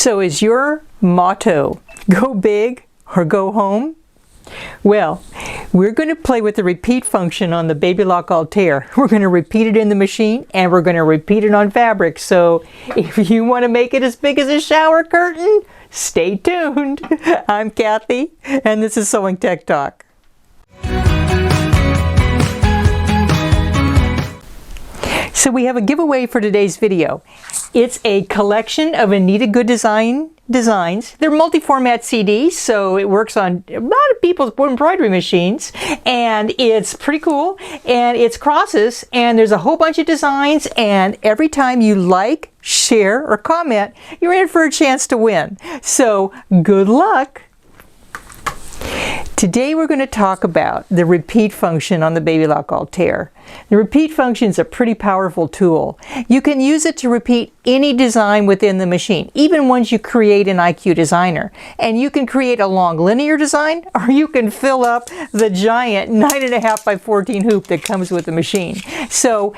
So is your motto, go big or go home? Well, we're going to play with the repeat function on the Baby Lock Altair. We're going to repeat it in the machine and we're going to repeat it on fabric. So if you want to make it as big as a shower curtain, stay tuned. I'm Cathy and this is Sewing Tech Talk. So we have a giveaway for today's video. It's a collection of Anita Goodesign designs. They're multi-format CDs, so it works on a lot of people's embroidery machines, and it's pretty cool, and it's crosses, and there's a whole bunch of designs, and every time you like, share, or comment, you're in for a chance to win. So good luck! Today we're going to talk about the repeat function on the Baby Lock Altair. The repeat function is a pretty powerful tool. You can use it to repeat any design within the machine, even ones you create in IQ Designer. And you can create a long linear design, or you can fill up the giant 9.5 by 14 hoop that comes with the machine. So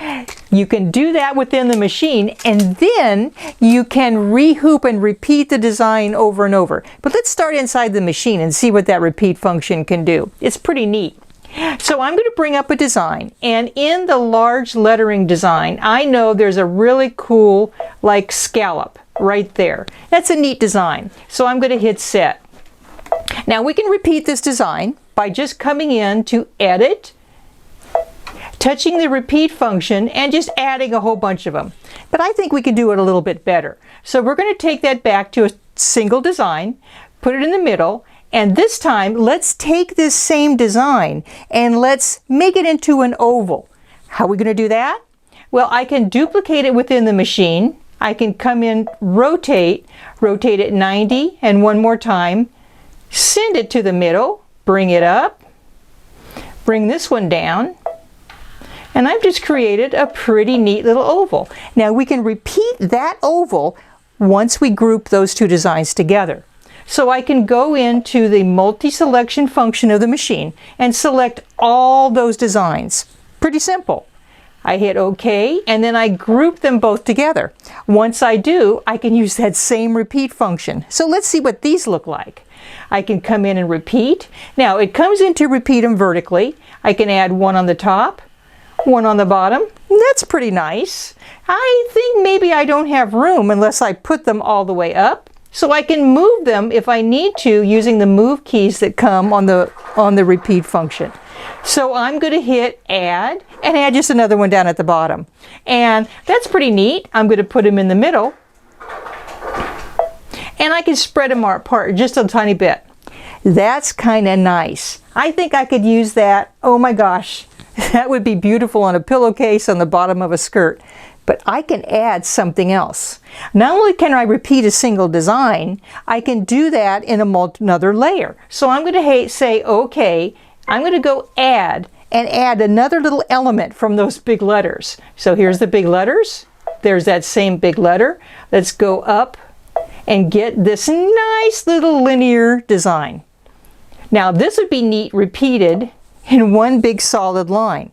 you can do that within the machine, and then you can rehoop and repeat the design over and over. But let's start inside the machine and see what that repeat function can do. It's pretty neat. So I'm going to bring up a design, and in the large lettering design, I know there's a really cool like scallop right there. That's a neat design. So I'm going to hit set. Now we can repeat this design by just coming in to edit, touching the repeat function, and just adding a whole bunch of them. But I think we can do it a little bit better. So we're going to take that back to a single design, put it in the middle, and this time, let's take this same design and let's make it into an oval. How are we going to do that? Well, I can duplicate it within the machine. I can come in, rotate it 90, and one more time, send it to the middle, bring it up, bring this one down, and I've just created a pretty neat little oval. Now we can repeat that oval once we group those two designs together. So I can go into the multi-selection function of the machine and select all those designs. Pretty simple. I hit OK, and then I group them both together. Once I do, I can use that same repeat function. So let's see what these look like. I can come in and repeat. Now it comes in to repeat them vertically. I can add one on the top, one on the bottom. That's pretty nice. I think maybe I don't have room unless I put them all the way up. So I can move them if I need to using the move keys that come on the repeat function. So I'm going to hit add and add just another one down at the bottom. And that's pretty neat. I'm going to put them in the middle. And I can spread them apart just a tiny bit. That's kind of nice. I think I could use that. Oh my gosh, that would be beautiful on a pillowcase on the bottom of a skirt. But I can add something else. Not only can I repeat a single design, I can do that in another layer. So I'm going to say OK. I'm going to go add and add another little element from those big letters. So here's the big letters. There's that same big letter. Let's go up and get this nice little linear design. Now this would be neat repeated in one big solid line.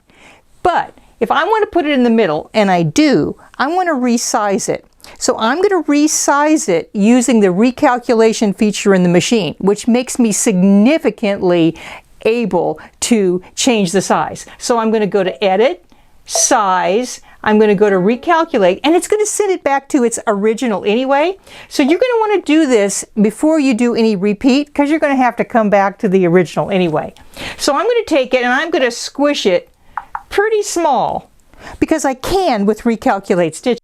But if I want to put it in the middle, and I do, I want to resize it. So I'm going to resize it using the recalculation feature in the machine, which makes me significantly able to change the size. So I'm going to go to Edit, Size, I'm going to go to Recalculate, and it's going to send it back to its original anyway. So you're going to want to do this before you do any repeat, because you're going to have to come back to the original anyway. So I'm going to take it and I'm going to squish it pretty small, because I can with recalculate stitches,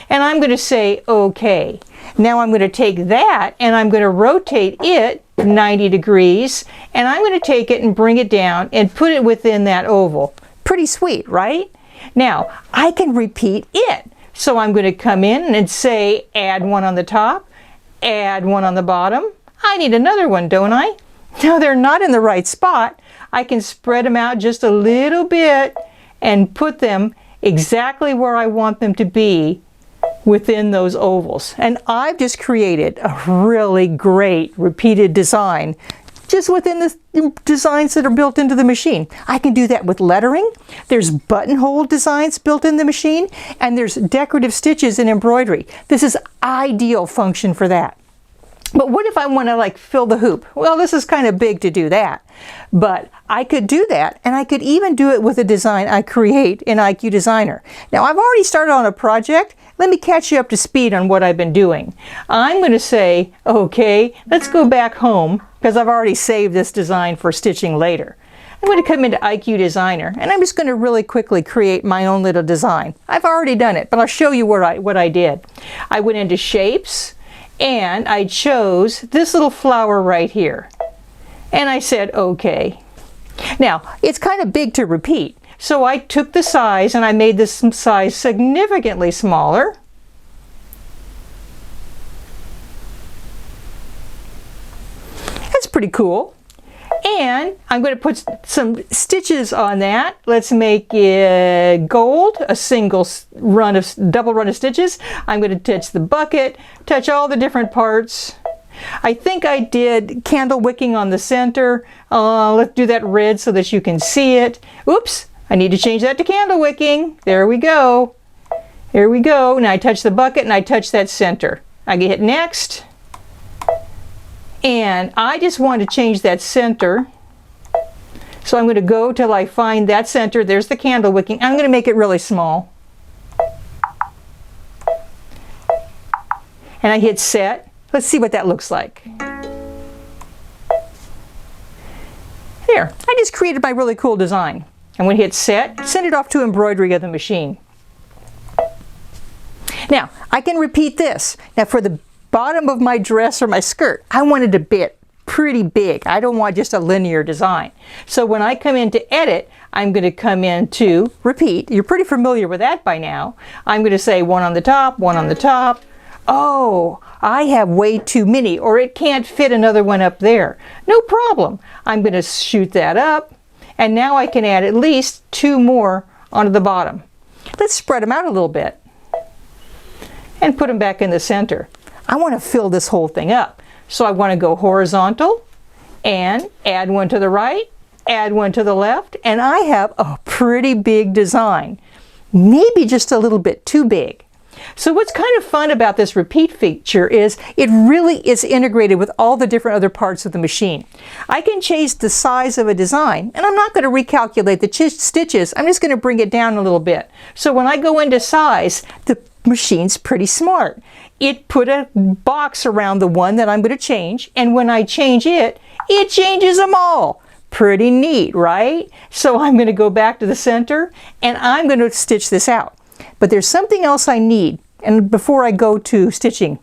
and I'm going to say OK. Now I'm going to take that and I'm going to rotate it 90 degrees, and I'm going to take it and bring it down and put it within that oval. Pretty sweet, right? Now I can repeat it. So I'm going to come in and say add one on the top, add one on the bottom. I need another one, don't I? Now they're not in the right spot. I can spread them out just a little bit and put them exactly where I want them to be within those ovals. And I've just created a really great repeated design just within the designs that are built into the machine. I can do that with lettering. There's buttonhole designs built in the machine, and there's decorative stitches in embroidery. This is ideal function for that. But what if I want to like fill the hoop? Well, this is kind of big to do that, but I could do that, and I could even do it with a design I create in IQ Designer. Now, I've already started on a project. Let me catch you up to speed on what I've been doing. I'm going to say, okay, let's go back home because I've already saved this design for stitching later. I'm going to come into IQ Designer, and I'm just going to really quickly create my own little design. I've already done it, but I'll show you what I did. I went into Shapes, and I chose this little flower right here. And I said, okay. Now, it's kind of big to repeat. So I took the size and I made this size significantly smaller. That's pretty cool. And I'm going to put some stitches on that. Let's make it gold, a double run of stitches. I'm going to touch the bucket, touch all the different parts. I think I did candle wicking on the center. Let's do that red so that you can see it. Oops, I need to change that to candle wicking. There we go. Here we go. Now I touch the bucket and I touch that center. I hit next. And I just want to change that center. So I'm going to go till I find that center. There's the candle wicking. I'm going to make it really small. And I hit set. Let's see what that looks like. There, I just created my really cool design. I'm going to hit set, send it off to embroidery of the machine. Now, I can repeat this. Now for the bottom of my dress or my skirt, I wanted a bit pretty big. I don't want just a linear design. So when I come into edit, I'm going to come into repeat. You're pretty familiar with that by now. I'm going to say one on the top, one on the top. Oh, I have way too many, or it can't fit another one up there. No problem. I'm going to shoot that up, and now I can add at least 2 more onto the bottom. Let's spread them out a little bit and put them back in the center. I want to fill this whole thing up. So I want to go horizontal and add one to the right, add one to the left, and I have a pretty big design. Maybe just a little bit too big. So what's kind of fun about this repeat feature is it really is integrated with all the different other parts of the machine. I can change the size of a design, and I'm not going to recalculate the stitches. I'm just going to bring it down a little bit. So when I go into size, the machine's pretty smart. It put a box around the one that I'm going to change, and when I change it, it changes them all. Pretty neat, right? So I'm going to go back to the center, and I'm going to stitch this out. But there's something else I need, and before I go to stitching,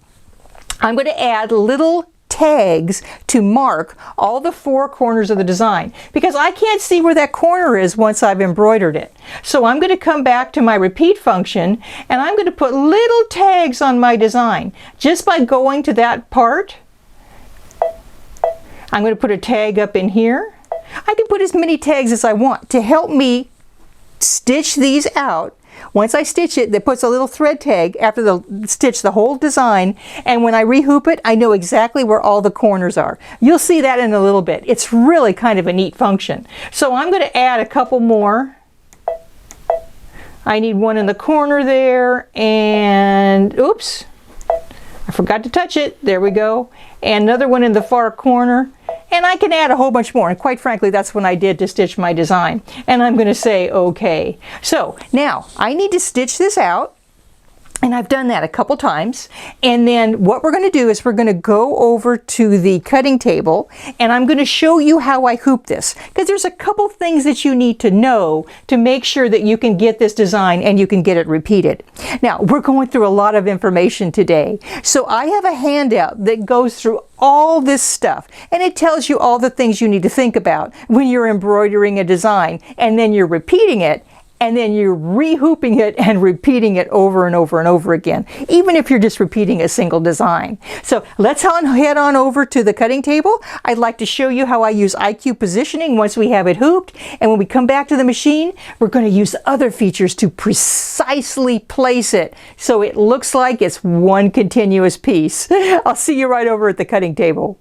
I'm going to add little tags to mark all the 4 corners of the design, because I can't see where that corner is once I've embroidered it. So I'm going to come back to my repeat function, and I'm going to put little tags on my design. Just by going to that part, I'm going to put a tag up in here. I can put as many tags as I want to help me stitch these out. Once I stitch it, that puts a little thread tag after the stitch the whole design, and when I rehoop it, I know exactly where all the corners are. You'll see that in a little bit. It's really kind of a neat function. So I'm going to add a couple more. I need one in the corner there, and oops, I forgot to touch it. There we go. And another one in the far corner. And I can add a whole bunch more, and quite frankly, that's what I did to stitch my design. And I'm going to say okay. So now I need to stitch this out, and I've done that a couple times. And then what we're going to do is we're going to go over to the cutting table, and I'm going to show you how I hoop this, because there's a couple things that you need to know to make sure that you can get this design and you can get it repeated. Now, we're going through a lot of information today, so I have a handout that goes through all this stuff, and it tells you all the things you need to think about when you're embroidering a design, and then you're repeating it, and then you're rehooping it and repeating it over and over and over again, even if you're just repeating a single design. So let's head on over to the cutting table. I'd like to show you how I use IQ positioning once we have it hooped, and when we come back to the machine, we're going to use other features to precisely place it so it looks like it's one continuous piece. I'll see you right over at the cutting table.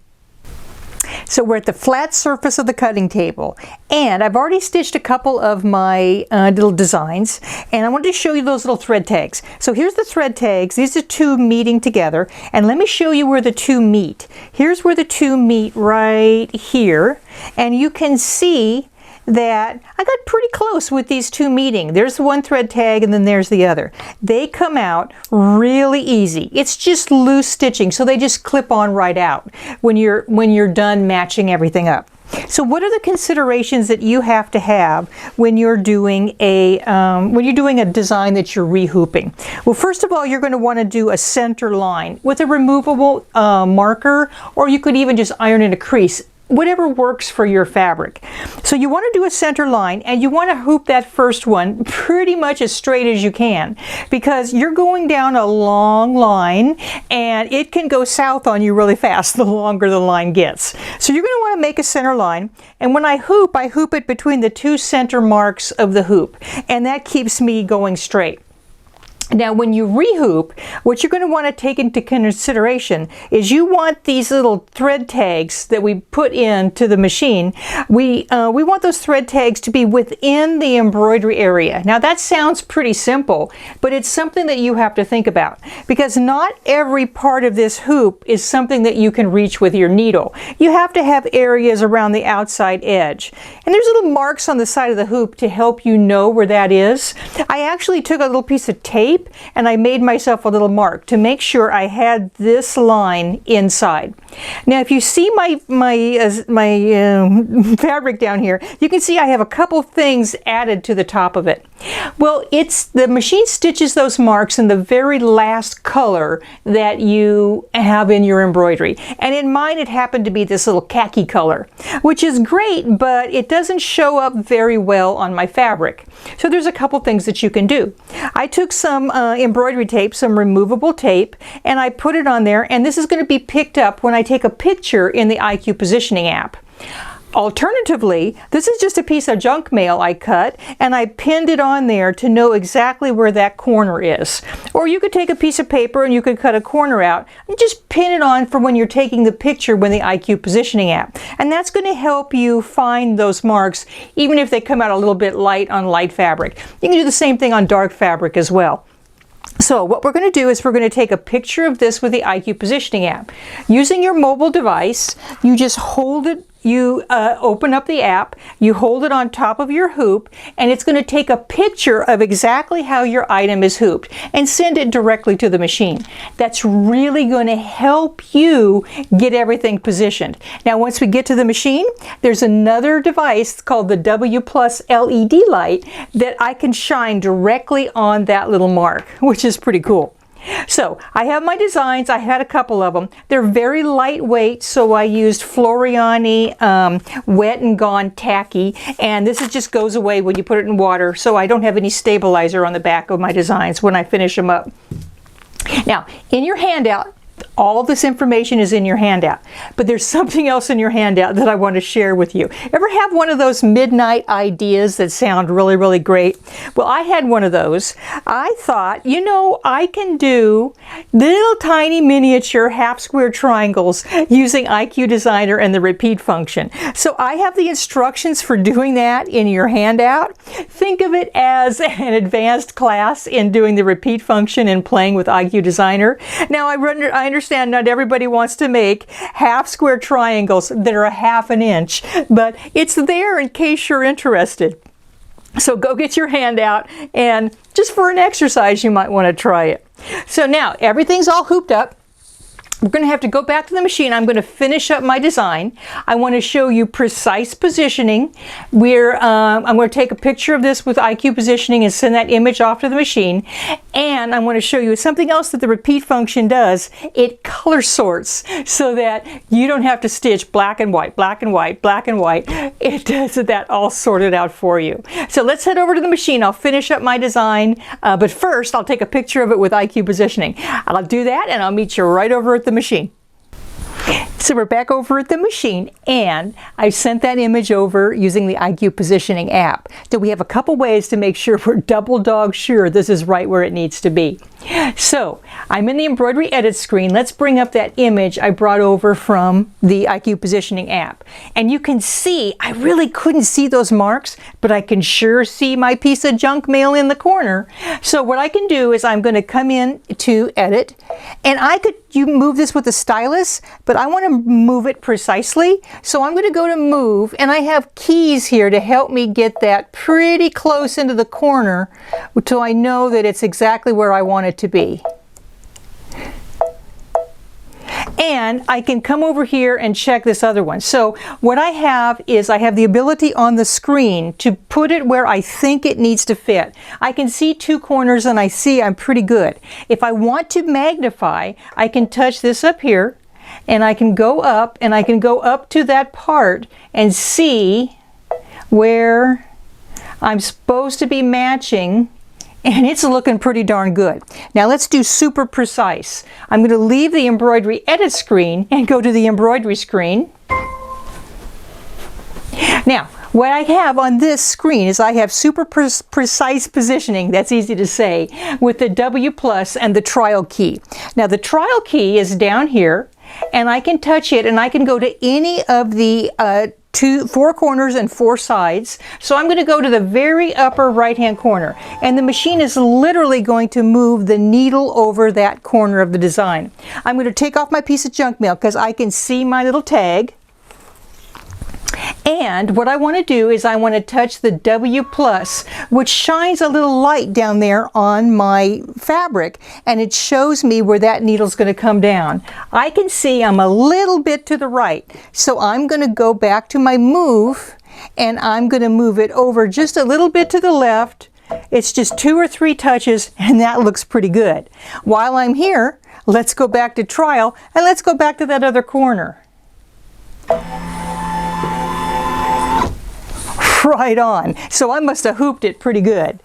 So we're at the flat surface of the cutting table, and I've already stitched a couple of my little designs, and I wanted to show you those little thread tags. So here's the thread tags. These are two meeting together, and let me show you where the two meet. Here's where the two meet right here, and you can see that I got pretty close with these two meeting. There's the one thread tag and then there's the other. They come out really easy. It's just loose stitching, so they just clip on right out when you're done matching everything up. So what are the considerations that you have to have when you're doing a design that you're rehooping? Well, first of all, you're going to want to do a center line with a removable marker, or you could even just iron in a crease. Whatever works for your fabric. So you want to do a center line, and you want to hoop that first one pretty much as straight as you can, because you're going down a long line and it can go south on you really fast the longer the line gets. So you're going to want to make a center line, and when I hoop it between the two center marks of the hoop, and that keeps me going straight. Now when you rehoop, what you're going to want to take into consideration is you want these little thread tags that we put into the machine, we want those thread tags to be within the embroidery area. Now that sounds pretty simple, but it's something that you have to think about, because not every part of this hoop is something that you can reach with your needle. You have to have areas around the outside edge. And there's little marks on the side of the hoop to help you know where that is. I actually took a little piece of tape and I made myself a little mark to make sure I had this line inside. Now if you see my fabric down here, you can see I have a couple things added to the top of it. Well, the machine stitches those marks in the very last color that you have in your embroidery. And in mine it happened to be this little khaki color, which is great, but it doesn't show up very well on my fabric. So there's a couple things that you can do. I took some embroidery tape, some removable tape, and I put it on there, and this is going to be picked up when I take a picture in the IQ positioning app. Alternatively, this is just a piece of junk mail I cut, and I pinned it on there to know exactly where that corner is. Or you could take a piece of paper and you could cut a corner out and just pin it on for when you're taking the picture with the IQ positioning app. And that's going to help you find those marks even if they come out a little bit light on light fabric. You can do the same thing on dark fabric as well. So what we're going to do is we're going to take a picture of this with the IQ positioning app. Using your mobile device, you just hold it, you open up the app, you hold it on top of your hoop, and it's going to take a picture of exactly how your item is hooped and send it directly to the machine. That's really going to help you get everything positioned. Now once we get to the machine, there's another device called the W+ LED light that I can shine directly on that little mark, which is pretty cool. So I have my designs. I had a couple of them. They're very lightweight, so I used Floriani Wet and Gone Tacky, and this just goes away when you put it in water, so I don't have any stabilizer on the back of my designs when I finish them up. Now in your handout, all this information is in your handout, but there's something else in your handout that I want to share with you. Ever have one of those midnight ideas that sound really, really great? Well, I had one of those. I thought, you know, I can do little tiny miniature half square triangles using IQ Designer and the repeat function. So I have the instructions for doing that in your handout. Think of it as an advanced class in doing the repeat function and playing with IQ Designer. Now I understand not everybody wants to make half square triangles that are a ½ an inch, but it's there in case you're interested. So go get your handout, and just for an exercise you might want to try it. So now everything's all hooped up. We're going to have to go back to the machine. I'm going to finish up my design. I want to show you precise positioning. I'm going to take a picture of this with IQ positioning and send that image off to the machine. And I want to show you something else that the repeat function does. It color sorts so that you don't have to stitch black and white, black and white, black and white. It does that all sorted out for you. So let's head over to the machine. I'll finish up my design, but first I'll take a picture of it with IQ positioning. I'll do that and I'll meet you right over at the machine. So we're back over at the machine, and I sent that image over using the IQ Positioning app. So we have a couple ways to make sure we're double dog sure this is right where it needs to be. So I'm in the embroidery edit screen. Let's bring up that image I brought over from the IQ Positioning app. And you can see, I really couldn't see those marks, but I can sure see my piece of junk mail in the corner. So what I can do is I'm going to come in to edit, and you move this with a stylus, but I want to move it precisely. So I'm going to go to move, and I have keys here to help me get that pretty close into the corner until I know that it's exactly where I want it to be. And I can come over here and check this other one. So what I have is I have the ability on the screen to put it where I think it needs to fit. I can see two corners, and I see I'm pretty good. If I want to magnify, I can touch this up here, and I can go up, and I can go up to that part and see where I'm supposed to be matching. And it's looking pretty darn good. Now let's do super precise. I'm going to leave the embroidery edit screen and go to the embroidery screen. Now, what I have on this screen is I have super precise positioning, that's easy to say, with the W+ and the trial key. Now the trial key is down here, and I can touch it, and I can go to any of the four corners and four sides. So I'm going to go to the very upper right hand corner, and the machine is literally going to move the needle over that corner of the design. I'm going to take off my piece of junk mail because I can see my little tag. And what I want to do is I want to touch the W+, which shines a little light down there on my fabric, and it shows me where that needle's going to come down. I can see I'm a little bit to the right, so I'm going to go back to my move, and I'm going to move it over just a little bit to the left. It's just 2 or 3 touches, and that looks pretty good. While I'm here, let's go back to trial, and let's go back to that other corner. Right on. So I must have hooped it pretty good.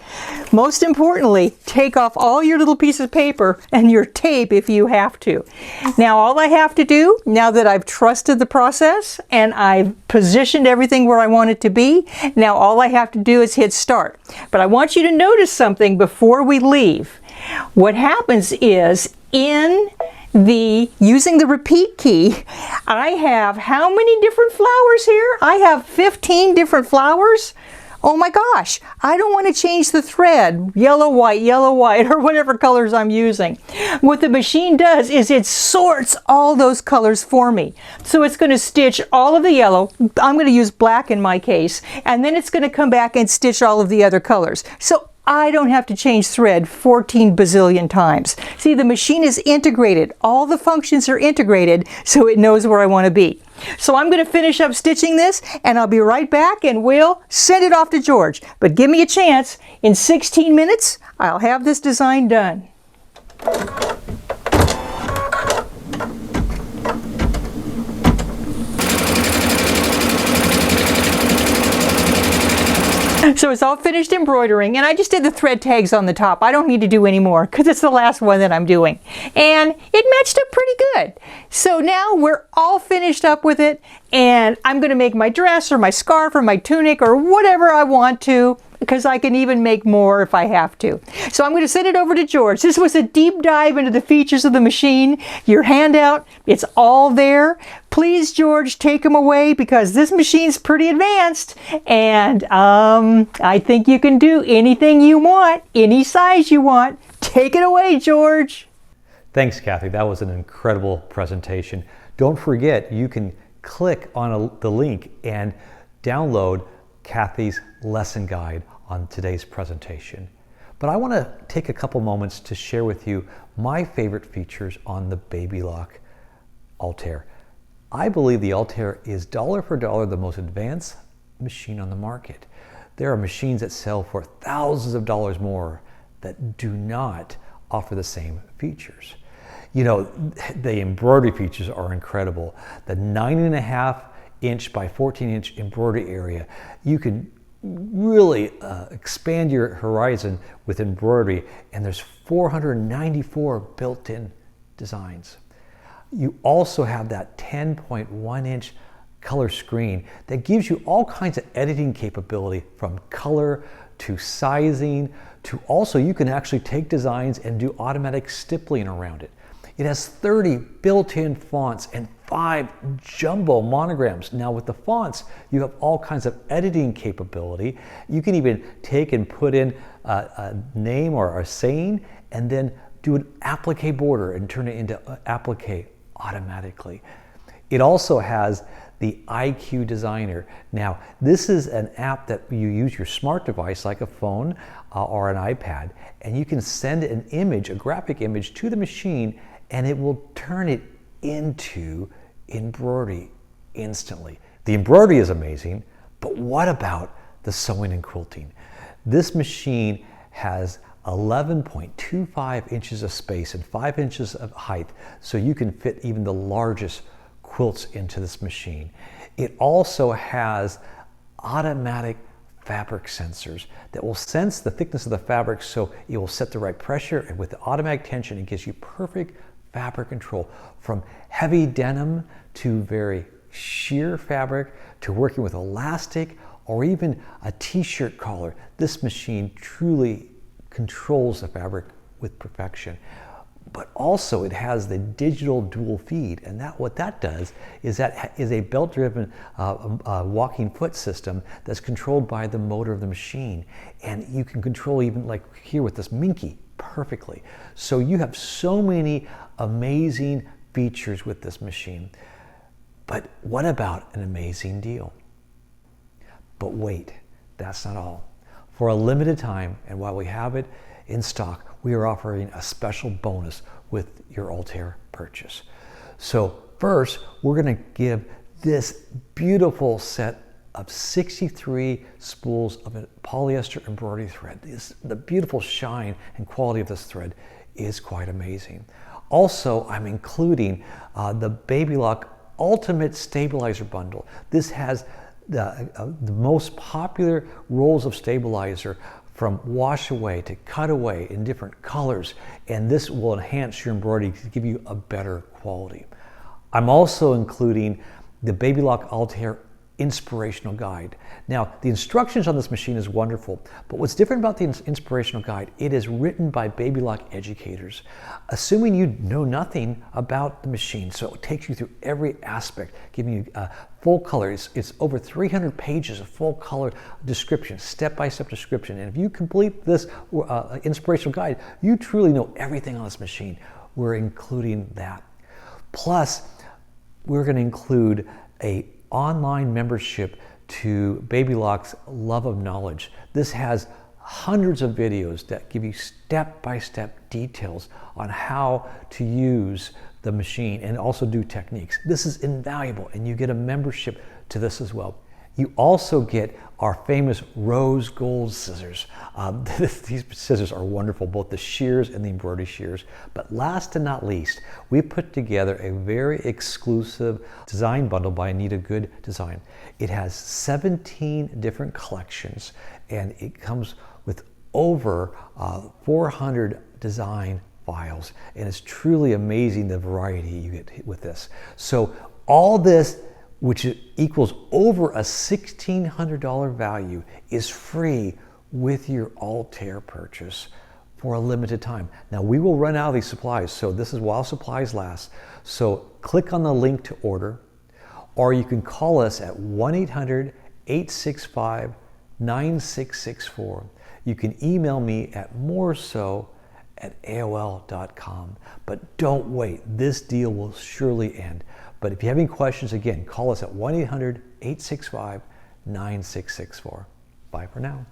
Most importantly, take off all your little pieces of paper and your tape if you have to. Now all I have to do, now that I've trusted the process and I've positioned everything where I want it to be, now all I have to do is hit start. But I want you to notice something before we leave. What happens is using the repeat key, I have how many different flowers here? I have 15 different flowers. Oh my gosh, I don't want to change the thread, yellow, white, or whatever colors I'm using. What the machine does is it sorts all those colors for me. So it's going to stitch all of the yellow, I'm going to use black in my case, and then it's going to come back and stitch all of the other colors. So I don't have to change thread 14 bazillion times. See, the machine is integrated. All the functions are integrated, so it knows where I want to be. So I'm going to finish up stitching this, and I'll be right back, and we'll send it off to George. But give me a chance. In 16 minutes, I'll have this design done. So it's all finished embroidering, and I just did the thread tags on the top. I don't need to do any more because it's the last one that I'm doing. And it matched up pretty good. So now we're all finished up with it, and I'm going to make my dress or my scarf or my tunic or whatever I want to, because I can even make more if I have to. So I'm going to send it over to George. This was a deep dive into the features of the machine. Your handout, it's all there. Please, George, take them away because this machine's pretty advanced, and I think you can do anything you want, any size you want. Take it away, George. Thanks, Cathy. That was an incredible presentation. Don't forget, you can click on the link and download Cathy's lesson guide on today's presentation. But I want to take a couple moments to share with you my favorite features on the Baby Lock Altair. I believe the Altair is dollar for dollar the most advanced machine on the market. There are machines that sell for thousands of dollars more that do not offer the same features. You know, the embroidery features are incredible. The 9.5-inch by 14-inch embroidery area, you can really expand your horizon with embroidery, and there's 494 built-in designs. You also have that 10.1-inch color screen that gives you all kinds of editing capability, from color to sizing to also you can actually take designs and do automatic stippling around it. It has 30 built-in fonts and 5 jumbo monograms. Now with the fonts, you have all kinds of editing capability. You can even take and put in a name or a saying and then do an applique border and turn it into applique automatically. It also has the IQ Designer. Now, this is an app that you use your smart device like a phone or an iPad, and you can send an image, a graphic image, to the machine, and it will turn it into embroidery instantly. The embroidery is amazing, but what about the sewing and quilting? This machine has 11.25 inches of space and 5 inches of height, so you can fit even the largest quilts into this machine. It also has automatic fabric sensors that will sense the thickness of the fabric, so it will set the right pressure, and with the automatic tension it gives you perfect fabric control, from heavy denim to very sheer fabric to working with elastic or even a t-shirt collar. This machine truly controls the fabric with perfection. But also it has the digital dual feed, and what that does is that is a belt-driven walking foot system that's controlled by the motor of the machine, and you can control, even like here with this Minky, perfectly. So you have so many amazing features with this machine. But what about an amazing deal? But wait, that's not all. For a limited time, and while we have it in stock, we are offering a special bonus with your Altair purchase. So first, we're going to give this beautiful set of 63 spools of polyester embroidery thread. The beautiful shine and quality of this thread is quite amazing. Also, I'm including the Baby Lock Ultimate Stabilizer Bundle. This has the most popular rolls of stabilizer, from wash away to cut away in different colors, and this will enhance your embroidery to give you a better quality. I'm also including the Baby Lock Altair Inspirational Guide. Now, the instructions on this machine is wonderful, but what's different about the Inspirational Guide, it is written by Baby Lock educators, assuming you know nothing about the machine. So it takes you through every aspect, giving you full color. It's over 300 pages of full color description, step-by-step description. And if you complete this Inspirational Guide, you truly know everything on this machine. We're including that. Plus, we're going to include a online membership to Baby Lock's Love of Knowledge. This has hundreds of videos that give you step-by-step details on how to use the machine and also do techniques. This is invaluable, and you get a membership to this as well. You also get our famous rose gold scissors. These scissors are wonderful, both the shears and the embroidery shears. But last and not least, we put together a very exclusive design bundle by Anita Goodesign. It has 17 different collections, and it comes with over 400 design files. And it's truly amazing the variety you get with this. So all this, which equals over a $1,600 value, is free with your Altair purchase for a limited time. Now, we will run out of these supplies, so this is while supplies last. So click on the link to order, or you can call us at 1-800-865-9664. You can email me at moreso@aol.com. But don't wait, this deal will surely end. But if you have any questions, again, call us at 1-800-865-9664. Bye for now.